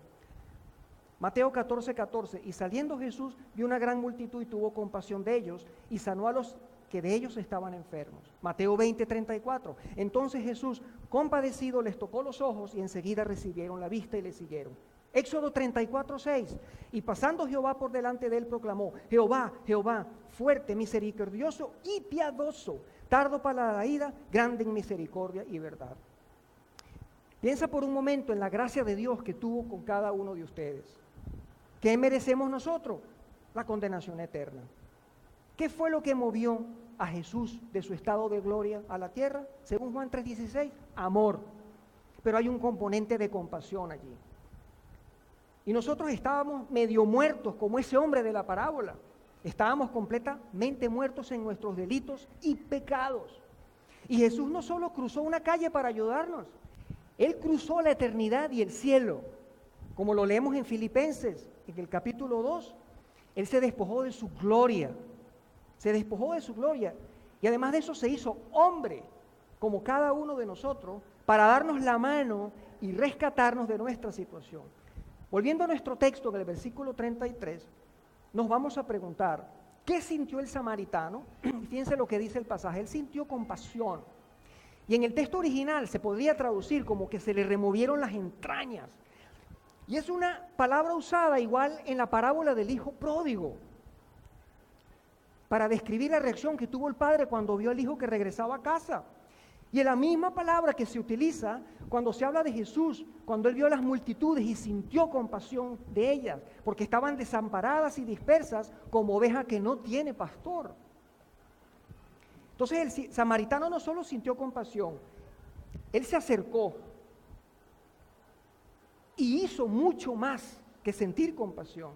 Mateo 14:14, y saliendo Jesús vio una gran multitud y tuvo compasión de ellos y sanó a los que de ellos estaban enfermos. Mateo 20:34, entonces Jesús, compadecido, les tocó los ojos y enseguida recibieron la vista y le siguieron. Éxodo 34:6, y pasando Jehová por delante de él proclamó, Jehová, Jehová, fuerte, misericordioso y piadoso, tardo para la ira, grande en misericordia y verdad. Piensa por un momento en la gracia de Dios que tuvo con cada uno de ustedes. ¿Qué merecemos nosotros? La condenación eterna. ¿Qué fue lo que movió a Jesús de su estado de gloria a la tierra? Según Juan 3:16, amor. Pero hay un componente de compasión allí. Y nosotros estábamos medio muertos como ese hombre de la parábola. Estábamos completamente muertos en nuestros delitos y pecados. Y Jesús no solo cruzó una calle para ayudarnos, Él cruzó la eternidad y el cielo. Como lo leemos en Filipenses, en el capítulo 2, Él se despojó de su gloria. Se despojó de su gloria Y además de eso se hizo hombre, como cada uno de nosotros, para darnos la mano y rescatarnos de nuestra situación. Volviendo a nuestro texto, en el versículo 33, nos vamos a preguntar, ¿qué sintió el samaritano? Fíjense lo que dice el pasaje, él sintió compasión. Y en el texto original se podría traducir como que se le removieron las entrañas. Y es una palabra usada igual en la parábola del hijo pródigo, para describir la reacción que tuvo el padre cuando vio al hijo que regresaba a casa. Y es la misma palabra que se utiliza cuando se habla de Jesús, cuando él vio a las multitudes y sintió compasión de ellas, porque estaban desamparadas y dispersas como oveja que no tiene pastor. Entonces el samaritano no solo sintió compasión, él se acercó y hizo mucho más que sentir compasión.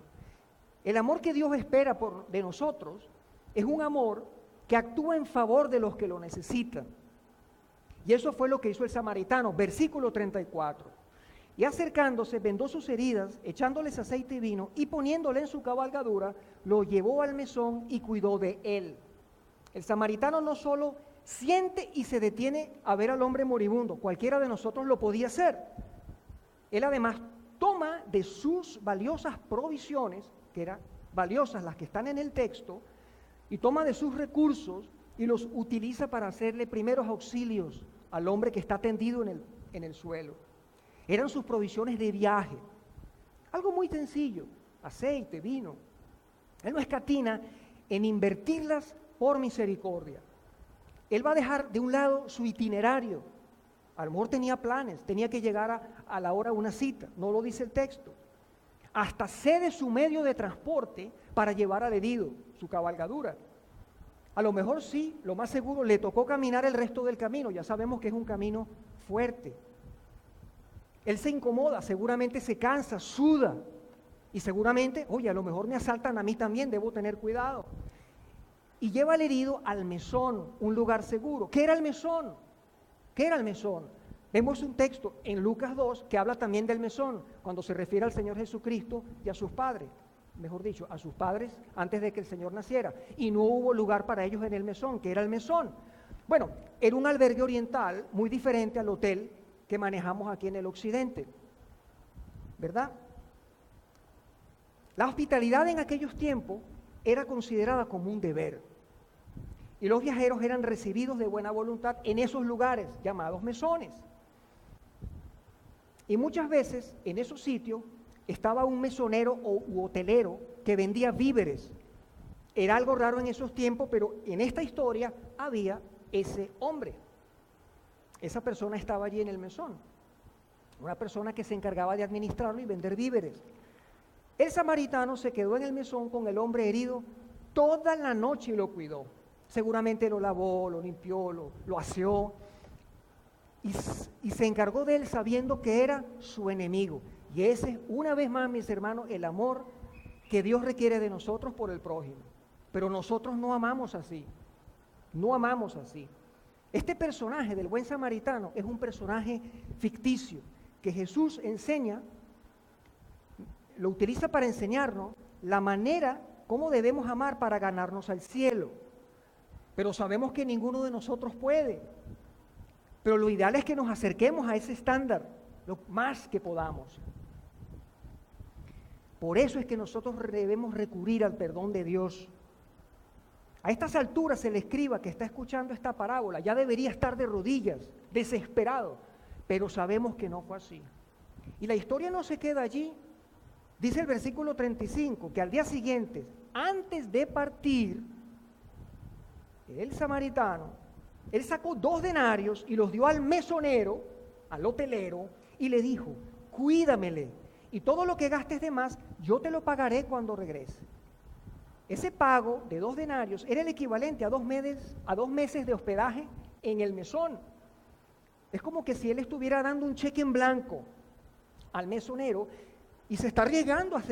El amor que Dios espera de nosotros es un amor que actúa en favor de los que lo necesitan. Y eso fue lo que hizo el samaritano, versículo 34. Y acercándose, vendó sus heridas, echándoles aceite y vino, y poniéndole en su cabalgadura, lo llevó al mesón y cuidó de él. El samaritano no solo siente y se detiene a ver al hombre moribundo, cualquiera de nosotros lo podía hacer. Él además toma de sus valiosas provisiones, que eran valiosas las que están en el texto, y toma de sus recursos y los utiliza para hacerle primeros auxilios al hombre que está tendido en el suelo. Eran sus provisiones de viaje. Algo muy sencillo, aceite, vino. Él no escatima en invertirlas por misericordia. Él va a dejar de un lado su itinerario. A lo mejor tenía planes, tenía que llegar a la hora de una cita, no lo dice el texto. Hasta cede su medio de transporte para llevar al herido, su cabalgadura. A lo mejor sí, lo más seguro, le tocó caminar el resto del camino, ya sabemos que es un camino fuerte. Él se incomoda, seguramente se cansa, suda, y seguramente, oye, a lo mejor me asaltan a mí también, debo tener cuidado. Y lleva al herido al mesón, un lugar seguro. ¿Qué era el mesón? ¿Qué era el mesón? Vemos un texto en Lucas 2 que habla también del mesón, cuando se refiere al Señor Jesucristo y a sus padres. Mejor dicho, a sus padres antes de que el Señor naciera. Y no hubo lugar para ellos en el mesón. ¿Qué era el mesón? Bueno, era un albergue oriental muy diferente al hotel que manejamos aquí en el occidente, ¿verdad? La hospitalidad en aquellos tiempos era considerada como un deber. Y los viajeros eran recibidos de buena voluntad en esos lugares llamados mesones. Y muchas veces en esos sitios estaba un mesonero u hotelero que vendía víveres. Era algo raro en esos tiempos, pero en esta historia había ese hombre. Esa persona estaba allí en el mesón. Una persona que se encargaba de administrarlo y vender víveres. El samaritano se quedó en el mesón con el hombre herido toda la noche y lo cuidó. Seguramente lo lavó, lo limpió, lo aseó. Y se encargó de él sabiendo que era su enemigo. Y ese es, una vez más, mis hermanos, el amor que Dios requiere de nosotros por el prójimo. Pero nosotros no amamos así. No amamos así. Este personaje del buen samaritano es un personaje ficticio que Jesús enseña, lo utiliza para enseñarnos la manera cómo debemos amar para ganarnos al cielo. Pero sabemos que ninguno de nosotros puede. Pero lo ideal es que nos acerquemos a ese estándar lo más que podamos. Por eso es que nosotros debemos recurrir al perdón de Dios. A estas alturas el escriba que está escuchando esta parábola ya debería estar de rodillas, desesperado, pero sabemos que no fue así. Y la historia no se queda allí. Dice el versículo 35 que al día siguiente, antes de partir, el samaritano, él sacó 2 denarios y los dio al mesonero, al hotelero, y le dijo, cuídamele, y todo lo que gastes de más, yo te lo pagaré cuando regrese. Ese pago de 2 denarios era el equivalente a 2 meses de hospedaje en el mesón. Es como que si él estuviera dando un cheque en blanco al mesonero y se está arriesgando a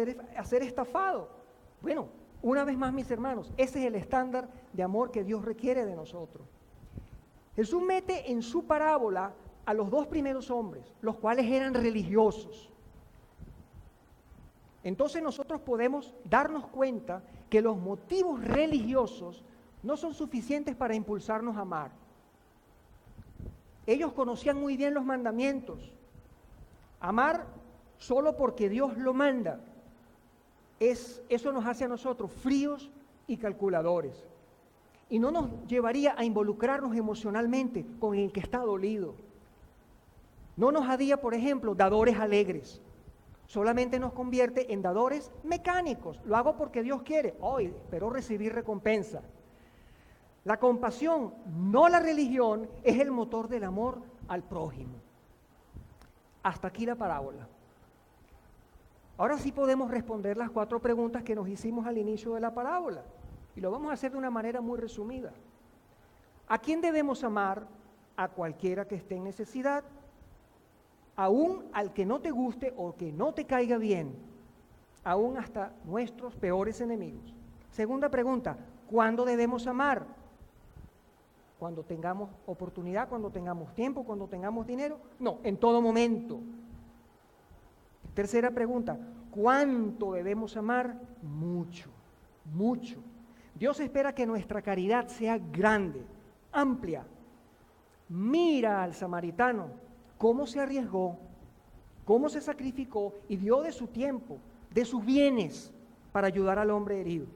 ser estafado. Bueno, una vez más, mis hermanos, ese es el estándar de amor que Dios requiere de nosotros. Jesús mete en su parábola a los 2 primeros hombres, los cuales eran religiosos. Entonces nosotros podemos darnos cuenta que los motivos religiosos no son suficientes para impulsarnos a amar. Ellos conocían muy bien los mandamientos. Amar solo porque Dios lo manda, eso nos hace a nosotros fríos y calculadores. Y no nos llevaría a involucrarnos emocionalmente con el que está dolido. No nos haría, por ejemplo, dadores alegres. Solamente nos convierte en dadores mecánicos. Lo hago porque Dios quiere. Hoy espero recibir recompensa. La compasión, no la religión, es el motor del amor al prójimo. Hasta aquí la parábola. Ahora sí podemos responder las 4 preguntas que nos hicimos al inicio de la parábola. Y lo vamos a hacer de una manera muy resumida. ¿A quién debemos amar? A cualquiera que esté en necesidad, aún al que no te guste o que no te caiga bien, aún hasta nuestros peores enemigos. Segunda pregunta, ¿cuándo debemos amar? Cuando tengamos oportunidad, cuando tengamos tiempo, cuando tengamos dinero. No, en todo momento. Tercera pregunta, ¿cuánto debemos amar? Mucho, mucho. Dios espera que nuestra caridad sea grande, amplia. Mira al samaritano, cómo se arriesgó, cómo se sacrificó y dio de su tiempo, de sus bienes, para ayudar al hombre herido.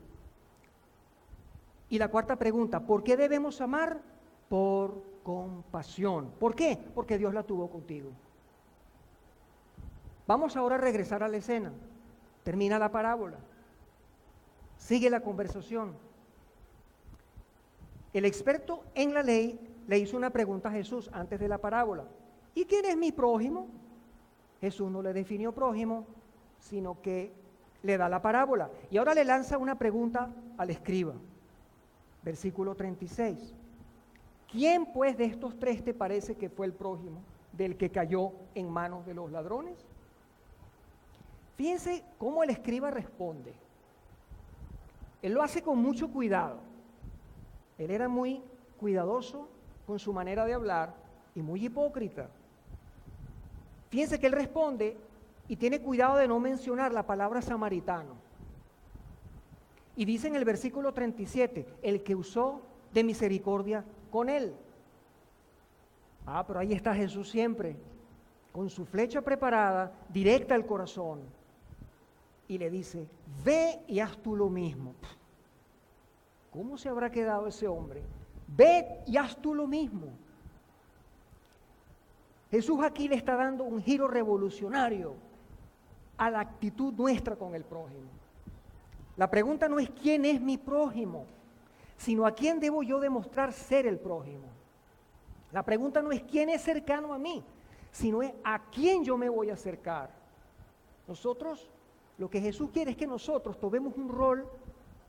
Y la cuarta pregunta, ¿por qué debemos amar? Por compasión. ¿Por qué? Porque Dios la tuvo contigo. Vamos ahora a regresar a la escena. Termina la parábola. Sigue la conversación. El experto en la ley le hizo una pregunta a Jesús antes de la parábola. ¿Y quién es mi prójimo? Jesús no le definió prójimo, sino que le da la parábola. Y ahora le lanza una pregunta al escriba. Versículo 36. ¿Quién pues de estos 3 te parece que fue el prójimo del que cayó en manos de los ladrones? Fíjense cómo el escriba responde. Él lo hace con mucho cuidado. Él era muy cuidadoso con su manera de hablar y muy hipócrita. Fíjense que él responde y tiene cuidado de no mencionar la palabra samaritano. Y dice en el versículo 37, el que usó de misericordia con él. Pero ahí está Jesús siempre, con su flecha preparada, directa al corazón. Y le dice, ve y haz tú lo mismo. ¿Cómo se habrá quedado ese hombre? Ve y haz tú lo mismo. Jesús aquí le está dando un giro revolucionario a la actitud nuestra con el prójimo. La pregunta no es quién es mi prójimo, sino a quién debo yo demostrar ser el prójimo. La pregunta no es quién es cercano a mí, sino es a quién yo me voy a acercar. Nosotros, lo que Jesús quiere es que nosotros tomemos un rol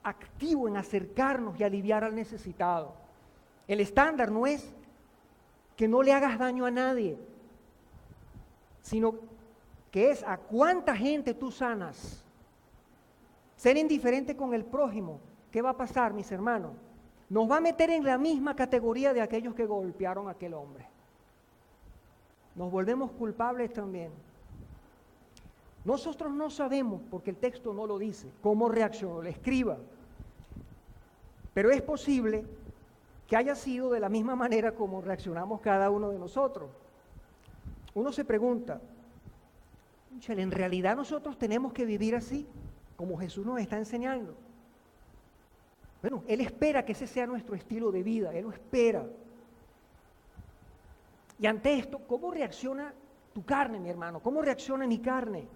activo en acercarnos y aliviar al necesitado. El estándar no es que no le hagas daño a nadie, sino que es a cuánta gente tú sanas. Ser indiferente con el prójimo, ¿qué va a pasar, mis hermanos? Nos va a meter en la misma categoría de aquellos que golpearon a aquel hombre. Nos volvemos culpables también. Nosotros no sabemos, porque el texto no lo dice, cómo reaccionó el escriba. Pero es posible que haya sido de la misma manera como reaccionamos cada uno de nosotros. Uno se pregunta, ¿en realidad nosotros tenemos que vivir así, como Jesús nos está enseñando? Bueno, Él espera que ese sea nuestro estilo de vida, Él lo espera. Y ante esto, ¿cómo reacciona tu carne, mi hermano? ¿Cómo reacciona mi carne?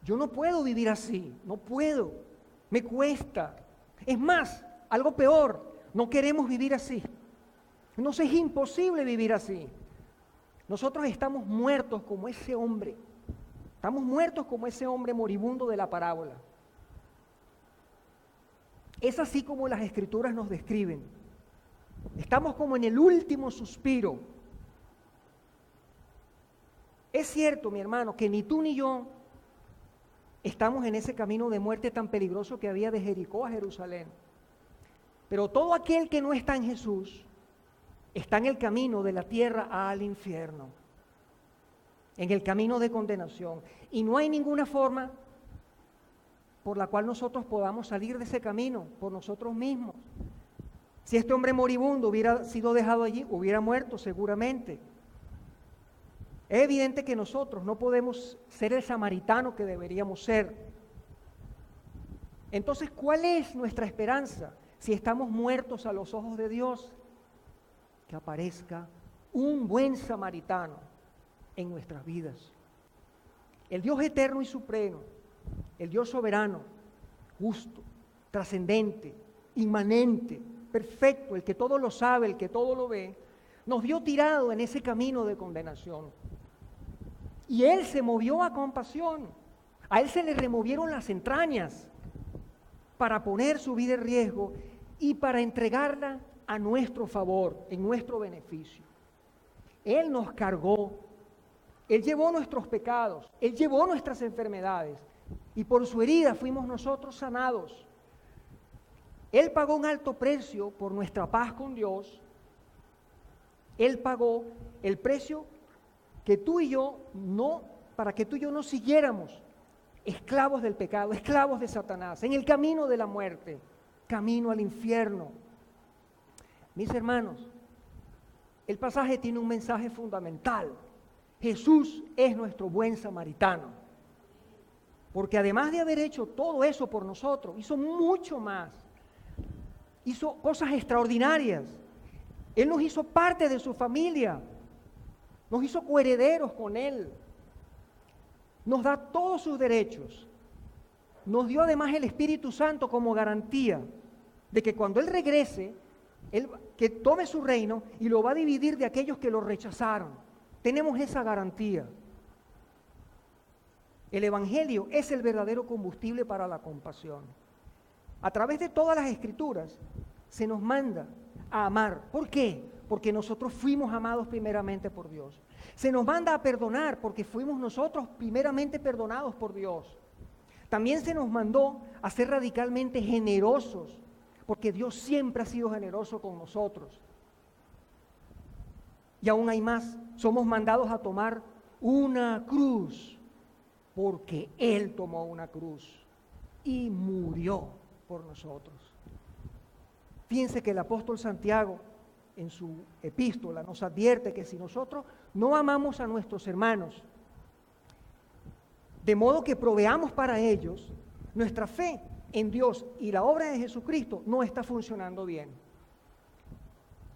Yo no puedo vivir así, no puedo, me cuesta. Es más, algo peor, no queremos vivir así. Entonces es imposible vivir así. Nosotros estamos muertos como ese hombre. Estamos muertos como ese hombre moribundo de la parábola. Es así como las Escrituras nos describen. Estamos como en el último suspiro. Es cierto, mi hermano, que ni tú ni yo estamos en ese camino de muerte tan peligroso que había de Jericó a Jerusalén. Pero todo aquel que no está en Jesús está en el camino de la tierra al infierno, en el camino de condenación. Y no hay ninguna forma por la cual nosotros podamos salir de ese camino por nosotros mismos. Si este hombre moribundo hubiera sido dejado allí, hubiera muerto seguramente. Es evidente que nosotros no podemos ser el samaritano que deberíamos ser. Entonces, ¿cuál es nuestra esperanza si estamos muertos a los ojos de Dios? Que aparezca un buen samaritano en nuestras vidas. El Dios eterno y supremo, el Dios soberano, justo, trascendente, inmanente, perfecto, el que todo lo sabe, el que todo lo ve, nos vio tirado en ese camino de condenación. Y Él se movió a compasión. A Él se le removieron las entrañas para poner su vida en riesgo y para entregarla a nuestro favor, en nuestro beneficio. Él nos cargó, Él llevó nuestros pecados, Él llevó nuestras enfermedades y por su herida fuimos nosotros sanados. Él pagó un alto precio por nuestra paz con Dios. Él pagó el precio que tú y yo no, para que tú y yo no siguiéramos esclavos del pecado, esclavos de Satanás, en el camino de la muerte, camino al infierno. Mis hermanos, el pasaje tiene un mensaje fundamental. Jesús es nuestro buen samaritano, porque además de haber hecho todo eso por nosotros, hizo mucho más. Hizo cosas extraordinarias. Él nos hizo parte de su familia, nos hizo coherederos con Él, nos da todos sus derechos, nos dio además el Espíritu Santo como garantía de que cuando Él regrese, Él que tome su reino y lo va a dividir de aquellos que lo rechazaron. Tenemos esa garantía. El Evangelio es el verdadero combustible para la compasión. A través de todas las Escrituras se nos manda a amar. ¿Por qué? Porque nosotros fuimos amados primeramente por Dios. Se nos manda a perdonar porque fuimos nosotros primeramente perdonados por Dios. También se nos mandó a ser radicalmente generosos porque Dios siempre ha sido generoso con nosotros. Y aún hay más, somos mandados a tomar una cruz porque Él tomó una cruz y murió por nosotros. Fíjense que el apóstol Santiago en su epístola nos advierte que si nosotros no amamos a nuestros hermanos, de modo que proveamos para ellos, nuestra fe en Dios y la obra de Jesucristo no está funcionando bien.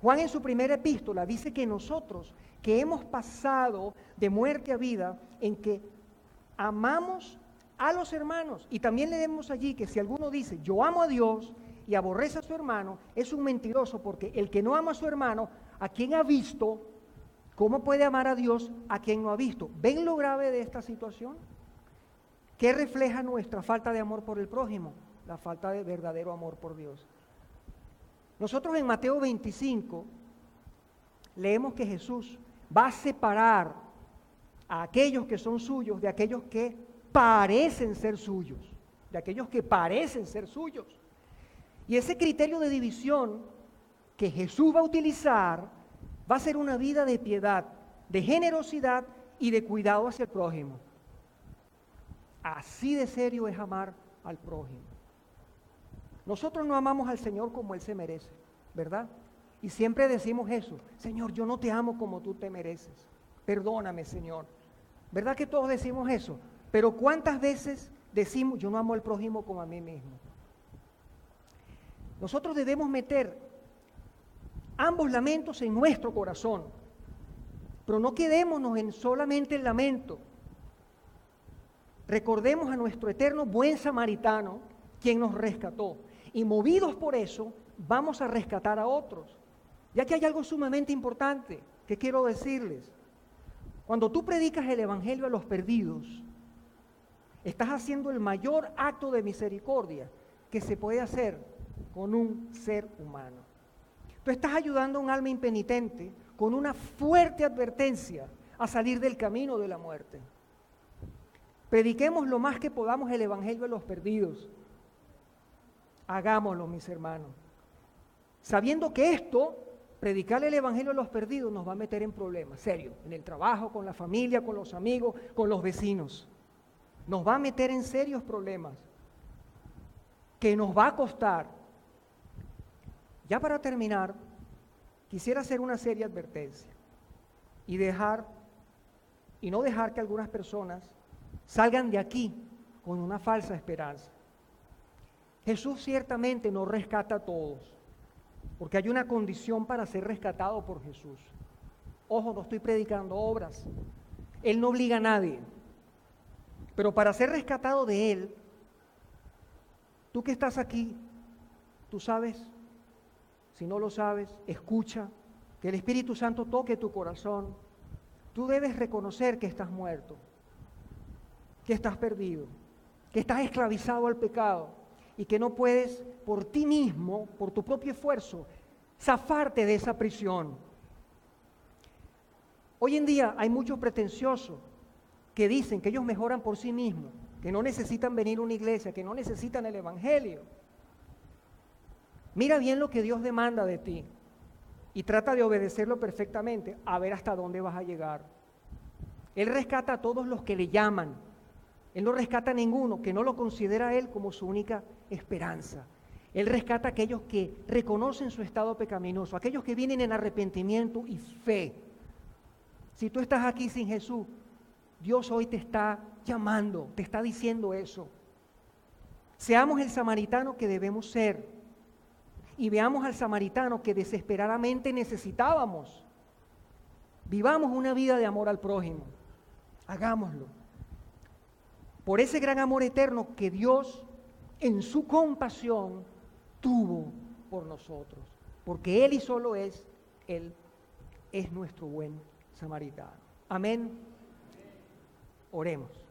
Juan en su primera epístola dice que nosotros que hemos pasado de muerte a vida en que amamos a los hermanos, y también leemos allí que si alguno dice yo amo a Dios y aborrece a su hermano, es un mentiroso, porque el que no ama a su hermano, ¿a quien ha visto? ¿Cómo puede amar a Dios a quien no ha visto? ¿Ven lo grave de esta situación? ¿Qué refleja nuestra falta de amor por el prójimo? La falta de verdadero amor por Dios. Nosotros en Mateo 25 leemos que Jesús va a separar a aquellos que son suyos de aquellos que parecen ser suyos, de aquellos que parecen ser suyos. Y ese criterio de división que Jesús va a utilizar va a ser una vida de piedad, de generosidad y de cuidado hacia el prójimo. Así de serio es amar al prójimo. Nosotros no amamos al Señor como Él se merece, ¿verdad? Y siempre decimos eso: Señor, yo no te amo como tú te mereces. Perdóname, Señor. ¿Verdad que todos decimos eso? Pero ¿cuántas veces decimos yo no amo al prójimo como a mí mismo? Nosotros debemos meter ambos lamentos en nuestro corazón, pero no quedémonos en solamente el lamento. Recordemos a nuestro eterno buen samaritano, quien nos rescató, y movidos por eso, vamos a rescatar a otros. Ya que hay algo sumamente importante que quiero decirles. Cuando tú predicas el evangelio a los perdidos, estás haciendo el mayor acto de misericordia que se puede hacer con un ser humano. Tú estás ayudando a un alma impenitente con una fuerte advertencia a salir del camino de la muerte. Prediquemos lo más que podamos el evangelio a los perdidos. Hagámoslo, mis hermanos. Sabiendo que esto, predicar el evangelio a los perdidos, nos va a meter en problemas, serio, en el trabajo, con la familia, con los amigos, con los vecinos. Nos va a meter en serios problemas. que nos va a costar. Ya para terminar, quisiera hacer una seria advertencia y no dejar que algunas personas salgan de aquí con una falsa esperanza. Jesús ciertamente no rescata a todos, porque hay una condición para ser rescatado por Jesús. Ojo, no estoy predicando obras. Él no obliga a nadie. Pero para ser rescatado de Él, tú que estás aquí, tú sabes, si no lo sabes, escucha, que el Espíritu Santo toque tu corazón. Tú debes reconocer que estás muerto, que estás perdido, que estás esclavizado al pecado y que no puedes por ti mismo, por tu propio esfuerzo, zafarte de esa prisión. Hoy en día hay muchos pretenciosos que dicen que ellos mejoran por sí mismos, que no necesitan venir a una iglesia, que no necesitan el Evangelio. Mira bien lo que Dios demanda de ti y trata de obedecerlo perfectamente, a ver hasta dónde vas a llegar. Él rescata a todos los que le llaman. Él no rescata a ninguno que no lo considera a Él como su única esperanza. Él rescata a aquellos que reconocen su estado pecaminoso, aquellos que vienen en arrepentimiento y fe. Si tú estás aquí sin Jesús, Dios hoy te está llamando, te está diciendo eso. Seamos el samaritano que debemos ser y veamos al samaritano que desesperadamente necesitábamos. Vivamos una vida de amor al prójimo, hagámoslo. Por ese gran amor eterno que Dios en su compasión tuvo por nosotros, porque Él y solo Él es nuestro buen samaritano. Amén. Oremos.